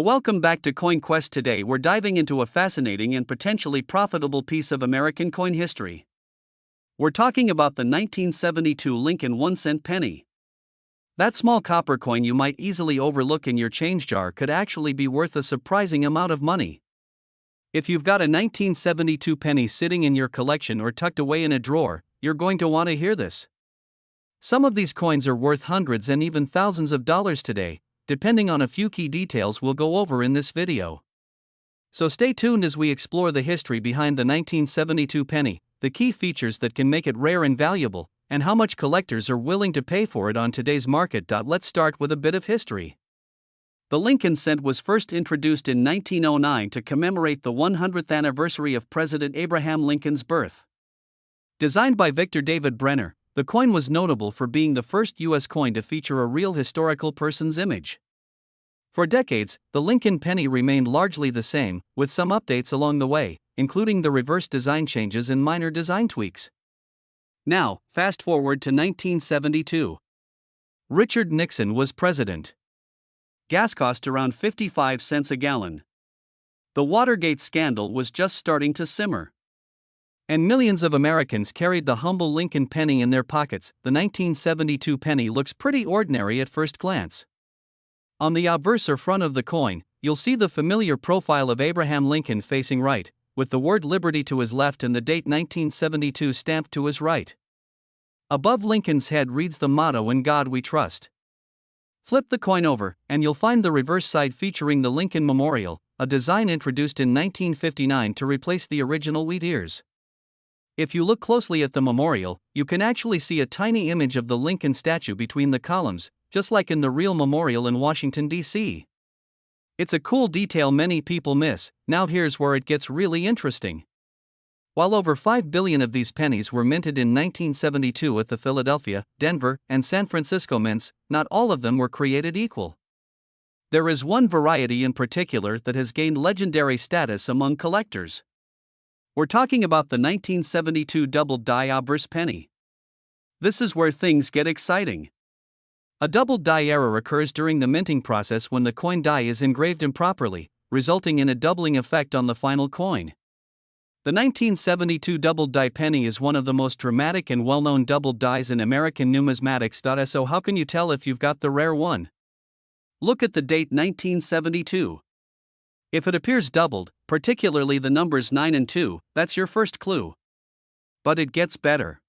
Welcome back to Coin Quest. Today we're diving into a fascinating and potentially profitable piece of American coin history. We're talking about the 1972 Lincoln 1-cent penny. That small copper coin you might easily overlook in your change jar could actually be worth a surprising amount of money. If you've got a 1972 penny sitting in your collection or tucked away in a drawer, you're going to want to hear this. Some of these coins are worth hundreds and even thousands of dollars today, depending on a few key details we'll go over in this video. So stay tuned as we explore the history behind the 1972 penny, the key features that can make it rare and valuable, and how much collectors are willing to pay for it on today's market. Let's start with a bit of history. The Lincoln cent was first introduced in 1909 to commemorate the 100th anniversary of President Abraham Lincoln's birth. Designed by Victor David Brenner, the coin was notable for being the first U.S. coin to feature a real historical person's image. For decades, the Lincoln penny remained largely the same, with some updates along the way, including the reverse design changes and minor design tweaks. Now, fast forward to 1972. Richard Nixon was president. Gas cost around 55 cents a gallon. The Watergate scandal was just starting to simmer. And millions of Americans carried the humble Lincoln penny in their pockets. The 1972 penny looks pretty ordinary at first glance. On the obverse or front of the coin, you'll see the familiar profile of Abraham Lincoln facing right, with the word Liberty to his left and the date 1972 stamped to his right. Above Lincoln's head reads the motto, "In God We Trust." Flip the coin over, and you'll find the reverse side featuring the Lincoln Memorial, a design introduced in 1959 to replace the original wheat ears. If you look closely at the memorial, you can actually see a tiny image of the Lincoln statue between the columns, just like in the real memorial in Washington, D.C. It's a cool detail many people miss. Now here's where it gets really interesting. While over 5 billion of these pennies were minted in 1972 at the Philadelphia, Denver, and San Francisco mints, not all of them were created equal. There is one variety in particular that has gained legendary status among collectors. We're talking about the 1972 double die obverse penny. This is where things get exciting. A double die error occurs during the minting process when the coin die is engraved improperly, resulting in a doubling effect on the final coin. The 1972 double die penny is one of the most dramatic and well-known double dies in American numismatics. So how can you tell if you've got the rare one? Look at the date 1972. If it appears doubled, particularly the numbers 9 and 2, that's your first clue. But it gets better.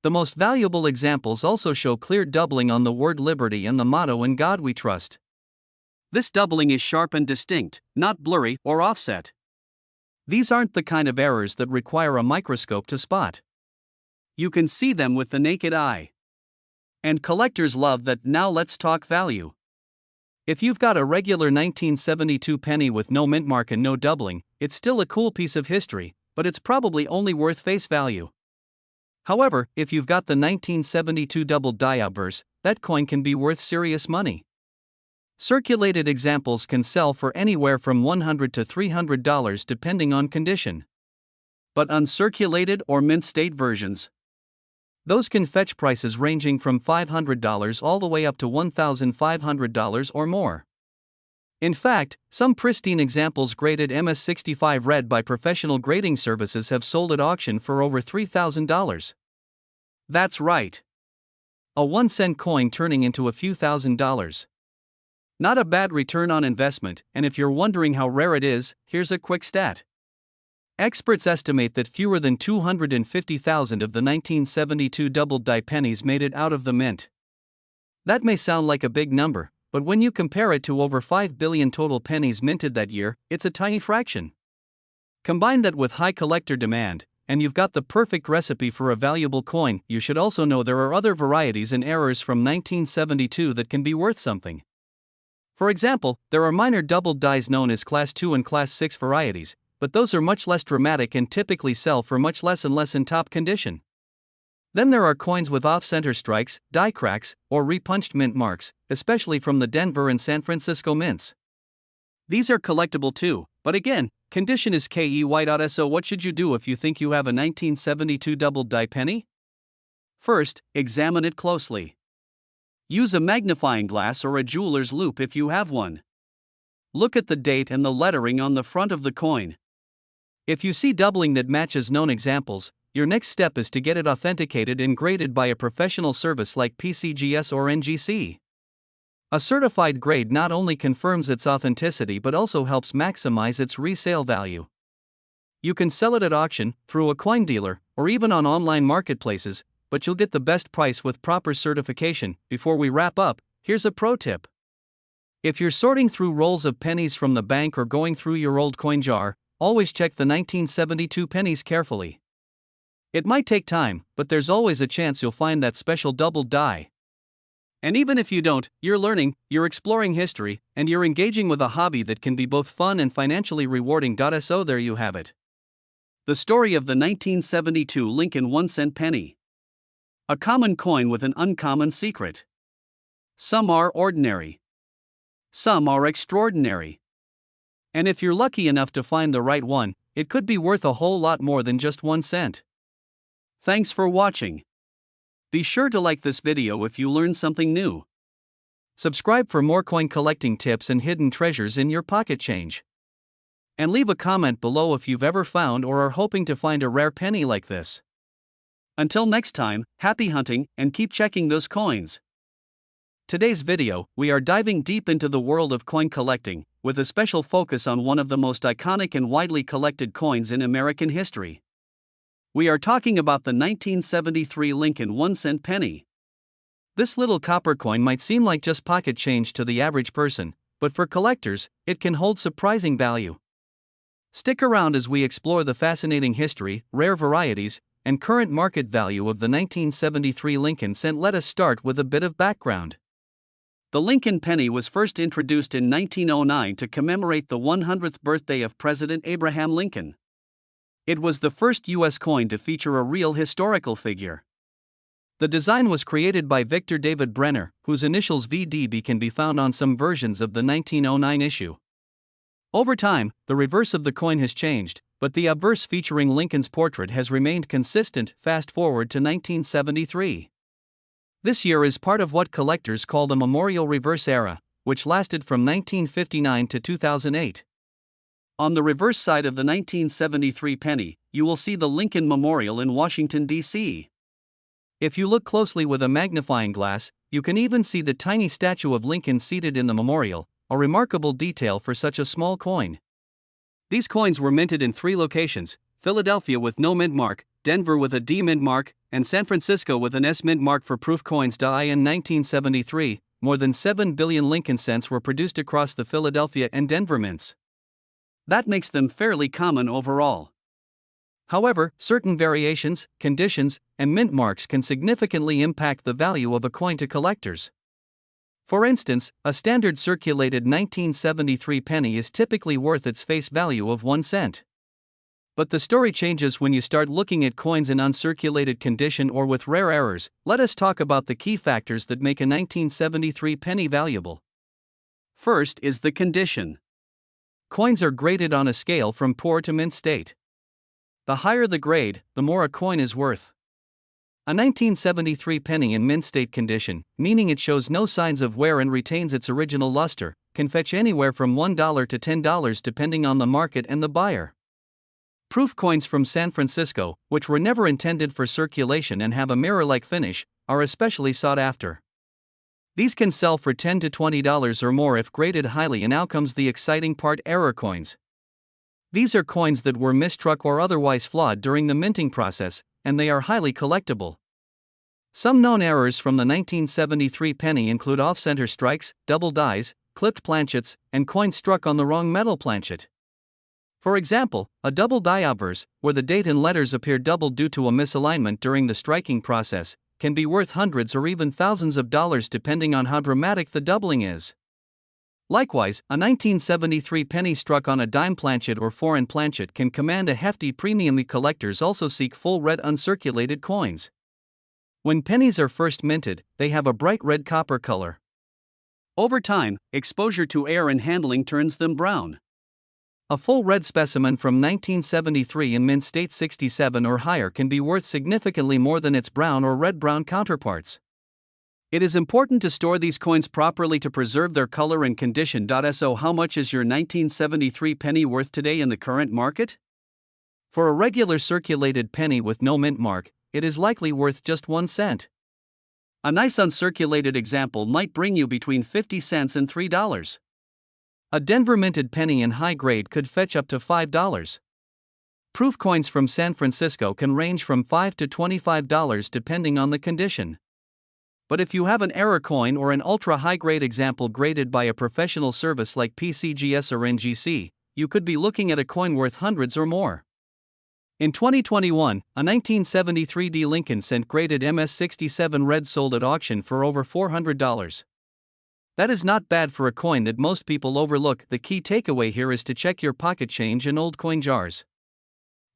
The most valuable examples also show clear doubling on the word Liberty and the motto, "In God We Trust." This doubling is sharp and distinct, not blurry or offset. These aren't the kind of errors that require a microscope to spot. You can see them with the naked eye. And collectors love that. Now let's talk value. If you've got a regular 1972 penny with no mint mark and no doubling, it's still a cool piece of history, but it's probably only worth face value. However, if you've got the 1972 double die obverse, that coin can be worth serious money. Circulated examples can sell for anywhere from $100 to $300 depending on condition. But uncirculated or mint state versions, those can fetch prices ranging from $500 all the way up to $1,500 or more. In fact, some pristine examples graded MS65 red by professional grading services have sold at auction for over $3,000. That's right. A 1-cent coin turning into a few $1,000s. Not a bad return on investment, and if you're wondering how rare it is, here's a quick stat. Experts estimate that fewer than 250,000 of the 1972 double die pennies made it out of the mint. That may sound like a big number, but when you compare it to over 5 billion total pennies minted that year, it's a tiny fraction. Combine that with high collector demand, and you've got the perfect recipe for a valuable coin. You should also know there are other varieties and errors from 1972 that can be worth something. For example, there are minor double dies known as Class 2 and Class 6 varieties, but those are much less dramatic and typically sell for much less and less in top condition. Then there are coins with off-center strikes, die cracks, or repunched mint marks, especially from the Denver and San Francisco mints. These are collectible too, but again, condition is key. So what should you do if you think you have a 1972 double die penny? First, examine it closely. Use a magnifying glass or a jeweler's loupe if you have one. Look at the date and the lettering on the front of the coin. If you see doubling that matches known examples, your next step is to get it authenticated and graded by a professional service like PCGS or NGC. A certified grade not only confirms its authenticity but also helps maximize its resale value. You can sell it at auction, through a coin dealer, or even on online marketplaces, but you'll get the best price with proper certification. Before we wrap up, here's a pro tip. If you're sorting through rolls of pennies from the bank or going through your old coin jar, always check the 1972 pennies carefully. It might take time, but there's always a chance you'll find that special doubled die. And even if you don't, you're learning, you're exploring history, and you're engaging with a hobby that can be both fun and financially rewarding. So there you have it. The story of the 1972 Lincoln 1-cent penny. A common coin with an uncommon secret. Some are ordinary. Some are extraordinary. And if you're lucky enough to find the right one, it could be worth a whole lot more than just 1 cent. Thanks for watching. Be sure to like this video if you learned something new. Subscribe for more coin collecting tips and hidden treasures in your pocket change. And leave a comment below if you've ever found or are hoping to find a rare penny like this. Until next time, happy hunting and keep checking those coins. Today's video, we are diving deep into the world of coin collecting, with a special focus on one of the most iconic and widely collected coins in American history. We are talking about the 1973 Lincoln 1-cent penny. This little copper coin might seem like just pocket change to the average person, but for collectors, it can hold surprising value. Stick around as we explore the fascinating history, rare varieties, and current market value of the 1973 Lincoln cent. Let us start with a bit of background. The Lincoln penny was first introduced in 1909 to commemorate the 100th birthday of President Abraham Lincoln. It was the first U.S. coin to feature a real historical figure. The design was created by Victor David Brenner, whose initials VDB can be found on some versions of the 1909 issue. Over time, the reverse of the coin has changed, but the obverse featuring Lincoln's portrait has remained consistent. Fast forward to 1973. This year is part of what collectors call the Memorial Reverse era, which lasted from 1959 to 2008. On the reverse side of the 1973 penny, you will see the Lincoln Memorial in Washington, D.C. If you look closely with a magnifying glass, you can even see the tiny statue of Lincoln seated in the memorial, a remarkable detail for such a small coin. These coins were minted in 3 locations: Philadelphia with no mint mark, Denver with a D mint mark, and San Francisco with an S mint mark for proof coins. In 1973, more than 7 billion Lincoln cents were produced across the Philadelphia and Denver mints. That makes them fairly common overall. However, certain variations, conditions, and mint marks can significantly impact the value of a coin to collectors. For instance, a standard circulated 1973 penny is typically worth its face value of 1 cent. But the story changes when you start looking at coins in uncirculated condition or with rare errors. Let us talk about the key factors that make a 1973 penny valuable. First is the condition. Coins are graded on a scale from poor to mint state. The higher the grade, the more a coin is worth. A 1973 penny in mint state condition, meaning it shows no signs of wear and retains its original luster, can fetch anywhere from $1 to $10 depending on the market and the buyer. Proof coins from San Francisco, which were never intended for circulation and have a mirror-like finish, are especially sought after. These can sell for $10 to $20 or more if graded highly, and now comes the exciting part: error coins. These are coins that were mistruck or otherwise flawed during the minting process, and they are highly collectible. Some known errors from the 1973 penny include off-center strikes, double dies, clipped planchets, and coins struck on the wrong metal planchet. For example, a double die obverse, where the date and letters appear doubled due to a misalignment during the striking process, can be worth hundreds or even thousands of dollars depending on how dramatic the doubling is. Likewise, a 1973 penny struck on a dime planchet or foreign planchet can command a hefty premium. Collectors also seek full red uncirculated coins. When pennies are first minted, they have a bright red copper color. Over time, exposure to air and handling turns them brown. A full red specimen from 1973 in mint state 67 or higher can be worth significantly more than its brown or red-brown counterparts. It is important to store these coins properly to preserve their color and condition. So, how much is your 1973 penny worth today in the current market? For a regular circulated penny with no mint mark, it is likely worth just 1 cent. A nice uncirculated example might bring you between 50 cents and $3. A Denver minted penny in high grade could fetch up to $5. Proof coins from San Francisco can range from $5 to $25 depending on the condition. But if you have an error coin or an ultra high grade example graded by a professional service like PCGS or NGC, you could be looking at a coin worth hundreds or more. In 2021, a 1973 D Lincoln Cent graded MS67 red sold at auction for over $400. That is not bad for a coin that most people overlook. The key takeaway here is to check your pocket change and old coin jars.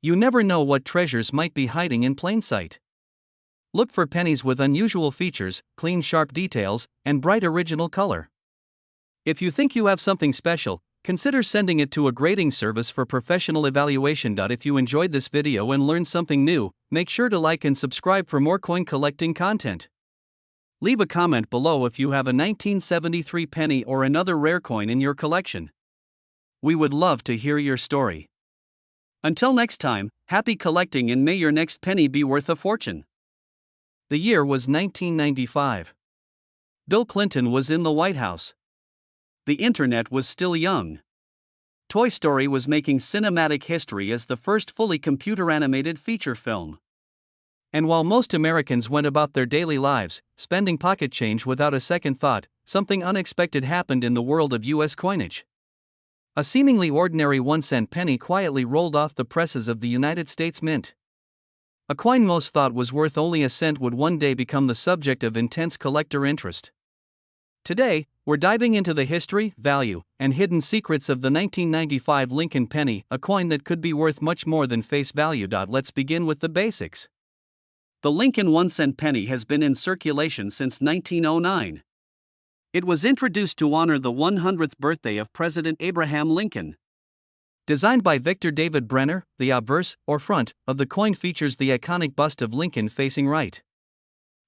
You never know what treasures might be hiding in plain sight. Look for pennies with unusual features, clean sharp details, and bright original color. If you think you have something special, consider sending it to a grading service for professional evaluation. If you enjoyed this video and learned something new, make sure to like and subscribe for more coin collecting content. Leave a comment below if you have a 1973 penny or another rare coin in your collection. We would love to hear your story. Until next time, happy collecting and may your next penny be worth a fortune. The year was 1995. Bill Clinton was in the White House. The internet was still young. Toy Story was making cinematic history as the first fully computer-animated feature film. And while most Americans went about their daily lives, spending pocket change without a second thought, something unexpected happened in the world of U.S. coinage. A seemingly ordinary 1-cent penny quietly rolled off the presses of the United States Mint. A coin most thought was worth only a cent would one day become the subject of intense collector interest. Today, we're diving into the history, value, and hidden secrets of the 1995 Lincoln penny, a coin that could be worth much more than face value. Let's begin with the basics. The Lincoln 1-cent penny has been in circulation since 1909. It was introduced to honor the 100th birthday of President Abraham Lincoln. Designed by Victor David Brenner, the obverse, or front, of the coin features the iconic bust of Lincoln facing right.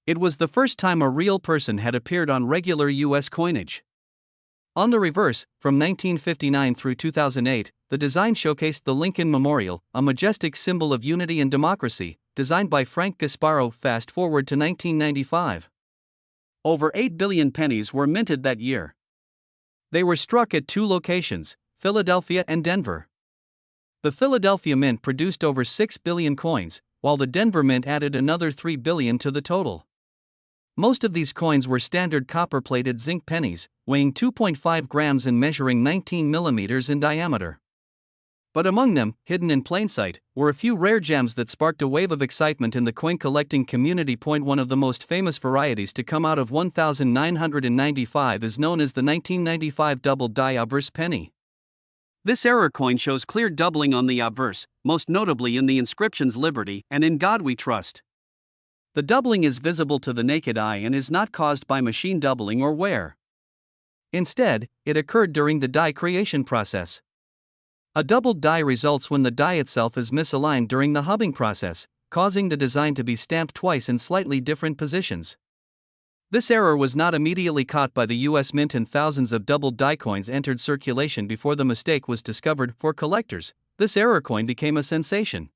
It was the first time a real person had appeared on regular U.S. coinage. On the reverse, from 1959 through 2008, the design showcased the Lincoln Memorial, a majestic symbol of unity and democracy, designed by Frank Gasparo. Fast forward to 1995. Over 8 billion pennies were minted that year. They were struck at 2 locations, Philadelphia and Denver. The Philadelphia Mint produced over 6 billion coins, while the Denver Mint added another 3 billion to the total. Most of these coins were standard copper-plated zinc pennies, weighing 2.5 grams and measuring 19 millimeters in diameter. But among them, hidden in plain sight, were a few rare gems that sparked a wave of excitement in the coin collecting community. One of the most famous varieties to come out of 1995 is known as the 1995 double die obverse penny. This error coin shows clear doubling on the obverse, most notably in the inscriptions Liberty and In God We Trust. The doubling is visible to the naked eye and is not caused by machine doubling or wear. Instead, it occurred during the die creation process. A doubled die results when the die itself is misaligned during the hubbing process, causing the design to be stamped twice in slightly different positions. This error was not immediately caught by the U.S. Mint, and thousands of doubled die coins entered circulation before the mistake was discovered. For collectors, this error coin became a sensation.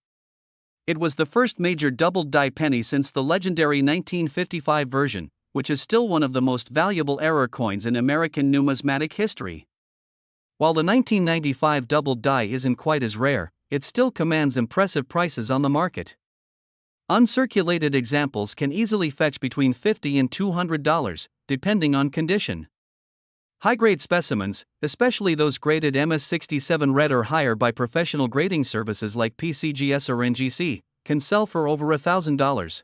It was the first major doubled die penny since the legendary 1955 version, which is still one of the most valuable error coins in American numismatic history. While the 1995 doubled die isn't quite as rare, it still commands impressive prices on the market. Uncirculated examples can easily fetch between $50 and $200, depending on condition. High-grade specimens, especially those graded MS67 red or higher by professional grading services like PCGS or NGC, can sell for over $1,000.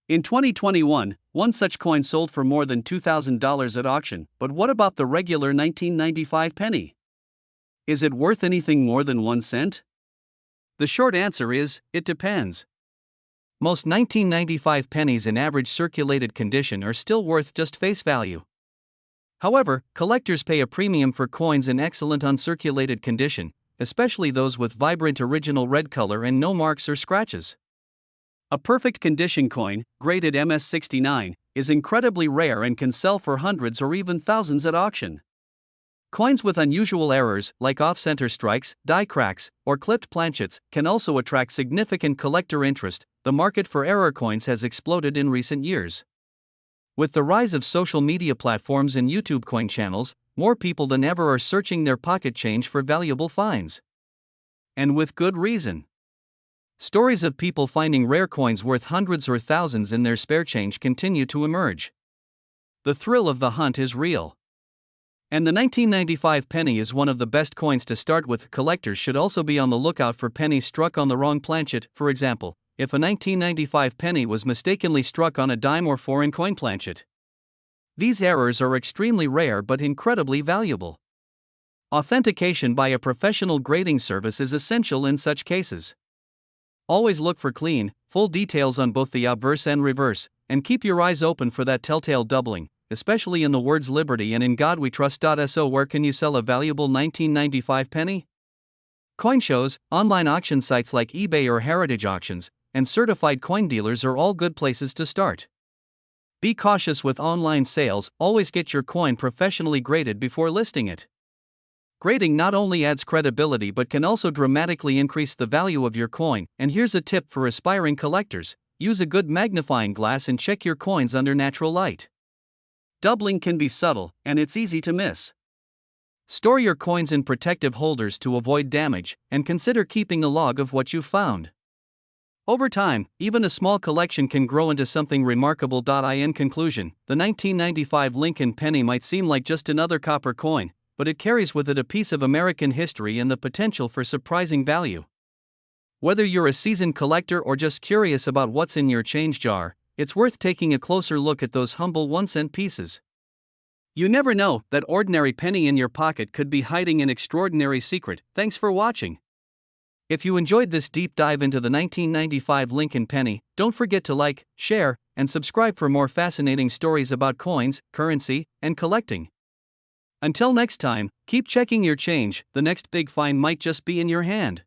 In 2021, one such coin sold for more than $2,000 at auction. But what about the regular 1995 penny? Is it worth anything more than 1 cent? The short answer is, it depends. Most 1995 pennies in average circulated condition are still worth just face value. However, collectors pay a premium for coins in excellent uncirculated condition, especially those with vibrant original red color and no marks or scratches. A perfect condition coin, graded MS69, is incredibly rare and can sell for hundreds or even thousands at auction. Coins with unusual errors, like off-center strikes, die cracks, or clipped planchets, can also attract significant collector interest. The market for error coins has exploded in recent years. With the rise of social media platforms and YouTube coin channels, more people than ever are searching their pocket change for valuable finds. And with good reason. Stories of people finding rare coins worth hundreds or thousands in their spare change continue to emerge. The thrill of the hunt is real. And the 1995 penny is one of the best coins to start with. Collectors should also be on the lookout for pennies struck on the wrong planchet. For example, if a 1995 penny was mistakenly struck on a dime or foreign coin planchet. These errors are extremely rare but incredibly valuable. Authentication by a professional grading service is essential in such cases. Always look for clean, full details on both the obverse and reverse, and keep your eyes open for that telltale doubling, especially in the words liberty and in God we trust. So where can you sell a valuable 1995 penny? Coin shows, online auction sites like eBay or Heritage Auctions, and certified coin dealers are all good places to start. Be cautious with online sales, always get your coin professionally graded before listing it. Grading not only adds credibility but can also dramatically increase the value of your coin. And here's a tip for aspiring collectors: use a good magnifying glass and check your coins under natural light. Doubling can be subtle, and it's easy to miss. Store your coins in protective holders to avoid damage, and consider keeping a log of what you've found. Over time, even a small collection can grow into something remarkable. In conclusion, the 1995 Lincoln penny might seem like just another copper coin, but it carries with it a piece of American history and the potential for surprising value. Whether you're a seasoned collector or just curious about what's in your change jar, it's worth taking a closer look at those humble 1-cent pieces. You never know, that ordinary penny in your pocket could be hiding an extraordinary secret. Thanks for watching. If you enjoyed this deep dive into the 1995 Lincoln penny, don't forget to like, share, and subscribe for more fascinating stories about coins, currency, and collecting. Until next time, keep checking your change. The next big find might just be in your hand.